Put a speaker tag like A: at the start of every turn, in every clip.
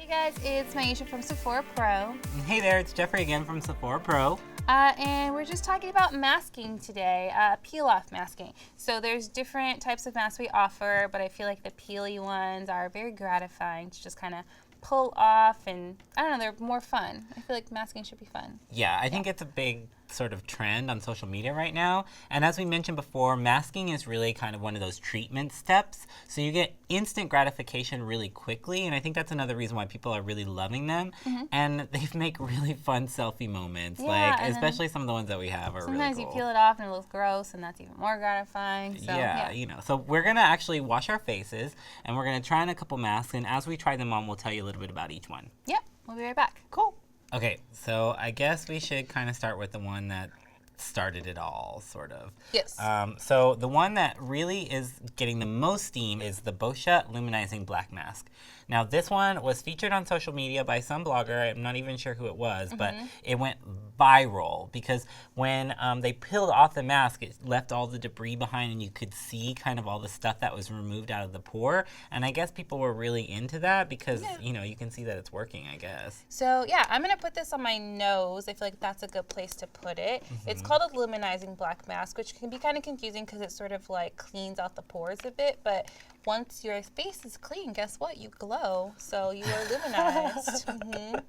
A: Hey guys, it's Myiesha from Sephora PRO.
B: Hey there, it's Jeffrey again from Sephora PRO.
A: And we're just talking about masking today, peel-off masking. So there's different types of masks we offer, but I feel like the peely ones are very gratifying to just kind of pull off, and I don't know, they're more fun. I feel like masking should be fun.
B: Yeah, I think it's a big sort of trend on social media right now. And as we mentioned before, masking is really kind of one of those treatment steps. So you get instant gratification really quickly. And I think that's another reason why people are really loving them. Mm-hmm. And they make really fun selfie moments.
A: Yeah,
B: like, especially some of the ones that we have are really cool.
A: Sometimes you peel it off and it looks gross, and that's even more gratifying. So,
B: yeah, you know. So we're going to actually wash our faces, and we're going to try on a couple masks. And as we try them on, we'll tell you a little bit about each one.
A: Yep, we'll be right back.
B: Cool. Okay, so I guess we should kind of start with the one that started it all, sort of.
A: Yes.
B: So the one that really is getting the most steam is the Boscia Luminizing Black Mask. Now, this one was featured on social media by some blogger. I'm not even sure who it was, but it went viral because when they peeled off the mask, it left all the debris behind, and you could see kind of all the stuff that was removed out of the pore. And I guess people were really into that because, you know, you can see that it's working, I guess.
A: So, yeah, I'm going to put this on my nose. I feel like that's a good place to put it. It's called a Luminizing Black Mask, which can be kind of confusing because it sort of like cleans out the pores a bit, but once your face is clean, guess what? You glow, so you are luminized.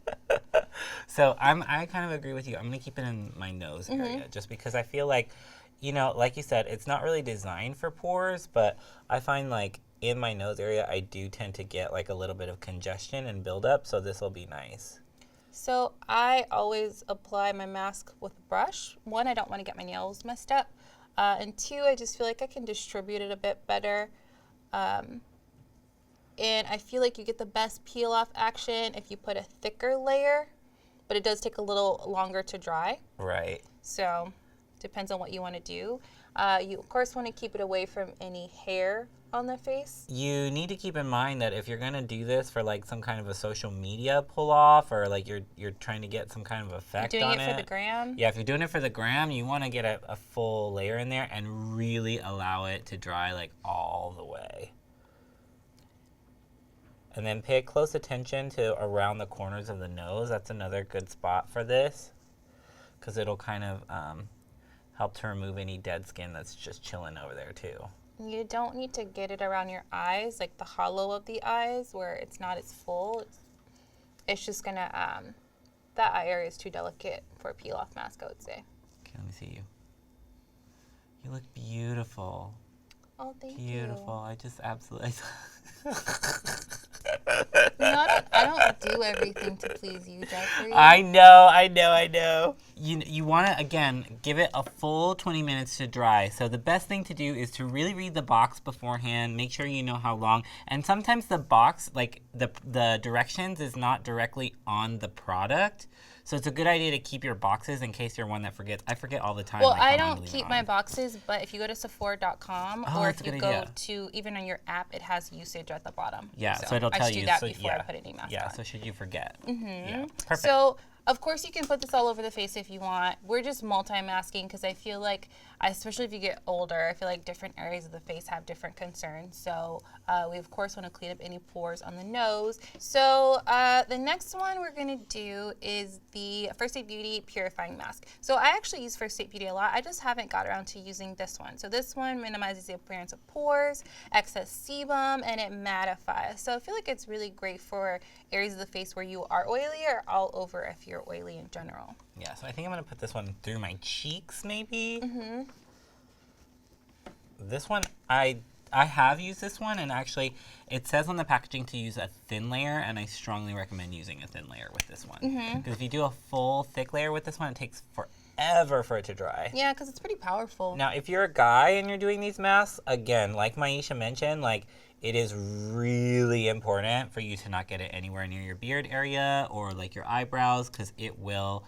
B: So I kind of agree with you. I'm going to keep it in my nose area just because I feel like, you know, like you said, it's not really designed for pores, but I find like in my nose area, I do tend to get like a little bit of congestion and buildup, so this will be nice.
A: So I always apply my mask with a brush. One, I don't want to get my nails messed up. And two, I just feel like I can distribute it a bit better. And I feel like you get the best peel off action if you put a thicker layer, but it does take a little longer to dry.
B: Right.
A: So depends on what you want to do. You of course want to keep it away from any hair on the face.
B: You need to keep in mind that if you're gonna do this for like some kind of a social media pull off, or like you're trying to get some kind of effect
A: You're doing
B: on
A: it for the gram.
B: Yeah, if you're doing it for the gram, you want to get a full layer in there and really allow it to dry like all the way. And then pay close attention to around the corners of the nose. That's another good spot for this because it'll kind of help to remove any dead skin that's just chilling over there too.
A: You don't need to get it around your eyes, like the hollow of the eyes where it's not as full. It's just gonna, that eye area is too delicate for a peel off mask, I would say.
B: Okay, let me see you. You look beautiful.
A: Oh, thank
B: you. Beautiful. I just absolutely.
A: I don't do everything to please you, Jeffrey.
B: I know. You want to, again, give it a full 20 minutes to dry. So the best thing to do is to really read the box beforehand. Make sure you know how long. And sometimes the box, like the directions, is not directly on the product. So it's a good idea to keep your boxes in case you're one that forgets. I forget all the time.
A: Well, I don't keep my boxes, but if you go to Sephora.com or if you go to, even on your app, it has usage at the bottom.
B: Yeah, so it'll tell you.
A: I just do that before I put any mask on.
B: Yeah, so should you forget. Yeah, perfect.
A: So, of course, you can put this all over the face if you want. We're just multi-masking because I feel like, especially if you get older, I feel like different areas of the face have different concerns. So we, of course, want to clean up any pores on the nose. So the next one we're going to do is the First Aid Beauty Purifying Mask. So I actually use First Aid Beauty a lot. I just haven't got around to using this one. So this one minimizes the appearance of pores, excess sebum, and it mattifies. So I feel like it's really great for areas of the face where you are oily or all over if you're oily in general.
B: Yeah, so I think I'm going to put this one through my cheeks, maybe. This one, I have used this one, and actually, it says on the packaging to use a thin layer, and I strongly recommend using a thin layer with this one. Because if you do a full thick layer with this one, it takes forever for it to dry.
A: Yeah, because it's pretty powerful.
B: Now, if you're a guy and you're doing these masks, again, like Myiesha mentioned, like, it is really important for you to not get it anywhere near your beard area or like your eyebrows, because it will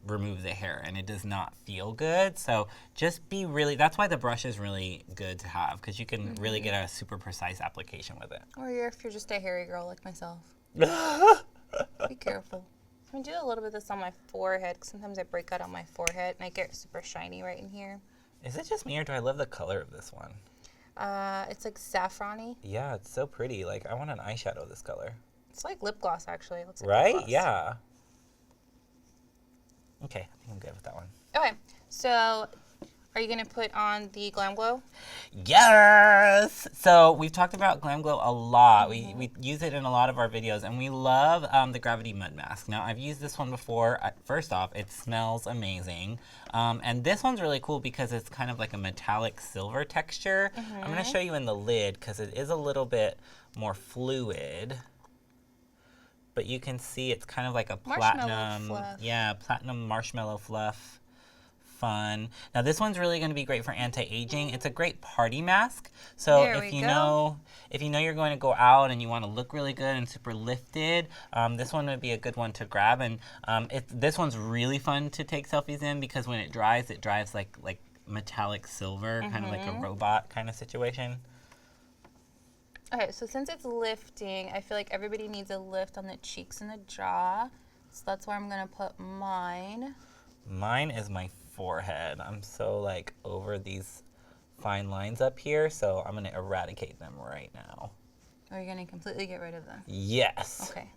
B: remove the hair and it does not feel good. So just be really, that's why the brush is really good to have, because you can really get a super precise application with it.
A: Or if you're just a hairy girl like myself. Be careful. I'm going to do a little bit of this on my forehead, because sometimes I break out on my forehead and I get super shiny right in here.
B: Is it just me, or do I love the color of this one?
A: It's like saffron-y.
B: Yeah, it's so pretty. Like, I want an eyeshadow this color.
A: It's like lip gloss, actually. It looks like
B: Right?
A: lip gloss.
B: Yeah. Okay, I think I'm good with that one.
A: Okay, so are you going to put on the Glam Glow?
B: Yes! So we've talked about Glam Glow a lot. We use it in a lot of our videos, and we love the Gravity Mud Mask. Now, I've used this one before. First off, it smells amazing. And this one's really cool because it's kind of like a metallic silver texture. I'm going to show you in the lid because it is a little bit more fluid. But you can see it's kind of like a platinum, platinum marshmallow fluff. Fun. Now this one's really going to be great for anti-aging. It's a great party mask. So if you know you're going to go out and you want to look really good and super lifted, this one would be a good one to grab. And this one's really fun to take selfies in because when it dries like metallic silver, kind of like a robot kind of situation.
A: Okay, so since it's lifting, I feel like everybody needs a lift on the cheeks and the jaw. So that's where I'm going to put mine.
B: Mine is my forehead. I'm so like over these fine lines up here, so I'm going to eradicate them right now.
A: Or you're going to completely get rid of them?
B: Yes.
A: Okay.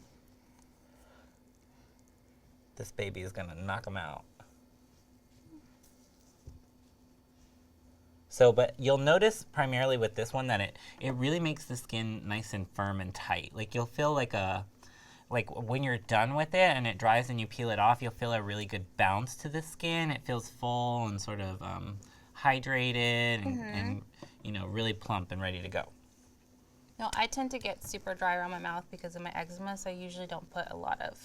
B: This baby is going to knock them out. So, but you'll notice primarily with this one that it really makes the skin nice and firm and tight. Like you'll feel like when you're done with it and it dries and you peel it off, you'll feel a really good bounce to the skin. It feels full and sort of hydrated and you know, really plump and ready to go.
A: No, I tend to get super dry around my mouth because of my eczema, so I usually don't put a lot of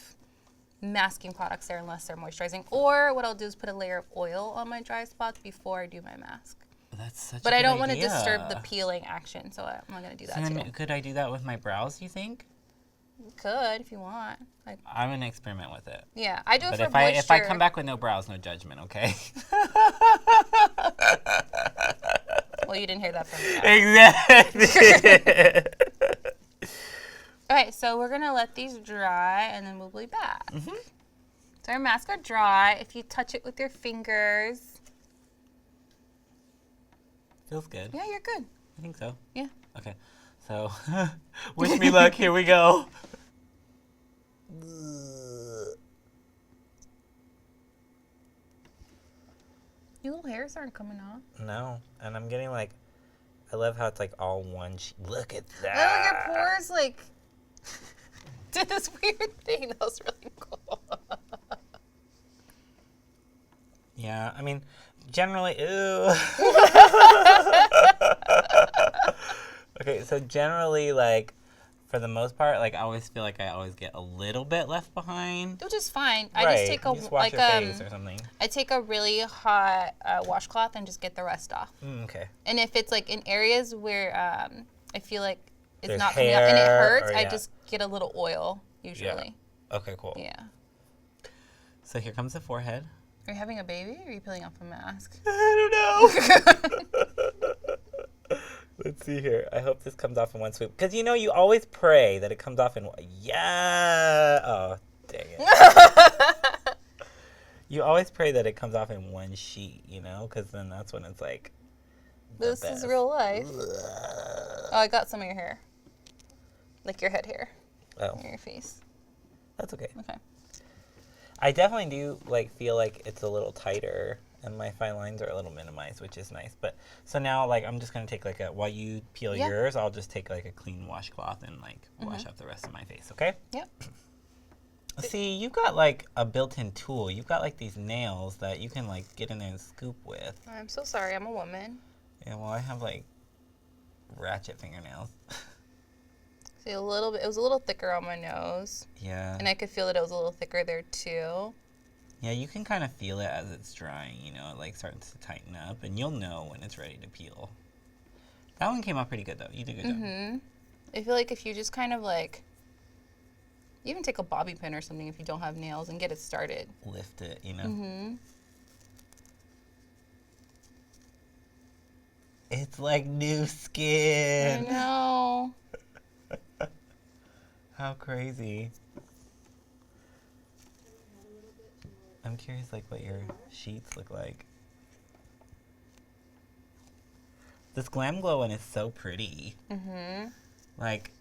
A: masking products there unless they're moisturizing. Or what I'll do is put a layer of oil on my dry spots before I do my mask.
B: That's such
A: But
B: a
A: I
B: good
A: don't want to
B: idea.
A: disturb the peeling action, so I'm not going to do that
B: So then
A: too.
B: could I do that with my brows, do you think?
A: You could if you want.
B: I'm going to experiment with it.
A: Yeah, I do it
B: But
A: for moisture.
B: if I come back with no brows, no judgment, okay?
A: Well, you didn't hear that from me.
B: Exactly.
A: Okay, so we're going to let these dry, and then we'll be back. So our masks are dry. If you touch it with your fingers.
B: Feels good.
A: Yeah, you're good.
B: I think so.
A: Yeah.
B: Okay. So, wish me luck. Here we go.
A: Your little hairs aren't coming off.
B: No. And I'm getting like, I love how it's like all one sheet. Look at that.
A: Oh, your pores like did this weird thing. That was really cool.
B: Yeah, I mean, generally, ew. Okay, so generally, like, for the most part, like, I always feel like I always get a little bit left behind.
A: Which is fine.
B: Right.
A: I just take a
B: You just wash
A: like
B: your face or something.
A: I take a really hot washcloth and just get the rest off.
B: Okay.
A: And if it's like in areas where I feel like it's
B: There's
A: not coming out and it
B: hair
A: hurts,
B: or-
A: I
B: yeah.
A: just get a little oil usually.
B: Okay, cool.
A: Yeah.
B: So here comes the forehead.
A: Are you having a baby or are you peeling off a mask?
B: I don't know. Let's see here. I hope this comes off in one swoop. Because, you know, you always pray that it comes off in one. Yeah. Oh, dang it. You always pray that it comes off in one sheet, you know? Because then that's when it's like
A: This is real life. Oh, I got some of your hair. Like your head hair.
B: Oh,
A: Near your face.
B: that's okay.
A: Okay.
B: I definitely do like feel like it's a little tighter and my fine lines are a little minimized, which is nice. But so now like I'm just gonna take like while you peel yours, I'll just take like a clean washcloth and like wash up the rest of my face, okay?
A: Yep.
B: See, you've got like a built-in tool. You've got like these nails that you can like get in there and scoop with.
A: I'm so sorry. I'm a woman.
B: Yeah, well I have like ratchet fingernails.
A: See, a little bit. It was a little thicker on my nose.
B: Yeah.
A: And I could feel that it was a little thicker there too.
B: Yeah, you can kind of feel it as it's drying, you know, it like starts to tighten up and you'll know when it's ready to peel. That one came out pretty good though. You did a good job.
A: I feel like if you just kind of like, even take a bobby pin or something if you don't have nails and get it started.
B: Lift it, you know. It's like new skin.
A: I know.
B: How crazy. I'm curious like what your sheets look like. This Glam Glow one is so pretty. Like,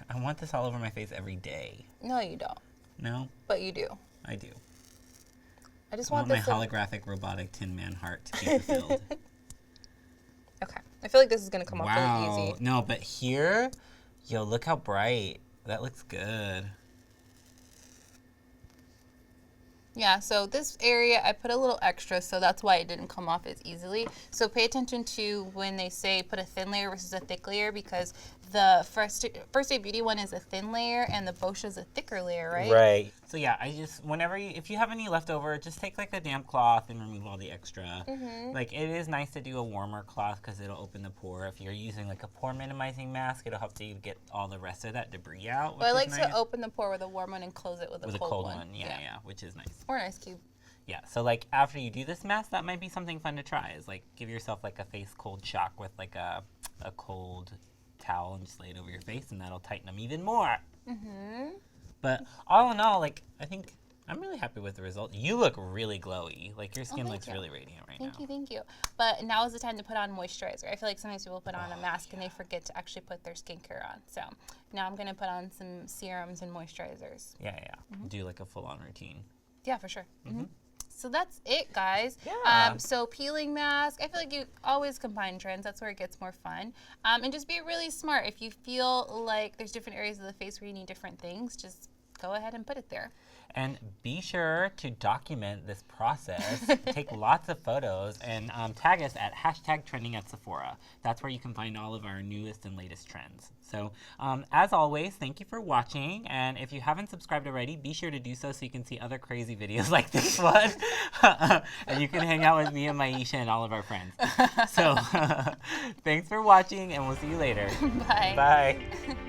B: I want this all over my face every day.
A: No, you don't.
B: No?
A: But you do.
B: I do.
A: I just
B: I want
A: want
B: my
A: this.
B: holographic robotic Tin Man heart to be fulfilled.
A: Okay. I feel like this is going to come off really
B: Wow.
A: easy.
B: No, but here, yo, look how bright. That looks good.
A: Yeah, so this area I put a little extra, so that's why it didn't come off as easily. So pay attention to when they say put a thin layer versus a thick layer, because the First Aid Beauty one is a thin layer and the Boscia is a thicker layer, right?
B: Right. So yeah, I just, if you have any leftover, just take like a damp cloth and remove all the extra. Like it is nice to do a warmer cloth because it'll open the pore. If you're using like a pore minimizing mask, it'll help you get all the rest of that debris out.
A: Well, I like to open the pore with a warm one and close it with a cold one.
B: Yeah, which is nice.
A: Or an ice cube.
B: Yeah, so like after you do this mask, that might be something fun to try. Is like give yourself like a face cold shock with like a cold towel and just lay it over your face, and that'll tighten them even more. But all in all, like I think I'm really happy with the result. You look really glowy. Like your skin looks really radiant right now.
A: Thank you. But now is the time to put on moisturizer. I feel like sometimes people put on a mask and they forget to actually put their skincare on. So now I'm gonna put on some serums and moisturizers.
B: Yeah. Do like a full-on routine.
A: Yeah, for sure. So that's it, guys.
B: Yeah.
A: So peeling mask, I feel like you always combine trends. That's where it gets more fun. And just be really smart. If you feel like there's different areas of the face where you need different things, just go ahead and put it there.
B: And be sure to document this process, take lots of photos, and tag us at #trending@Sephora. That's where you can find all of our newest and latest trends. So as always, thank you for watching. And if you haven't subscribed already, be sure to do so you can see other crazy videos like this one. And you can hang out with me and Myiesha and all of our friends. So thanks for watching, and we'll see you later.
A: Bye.
B: Bye.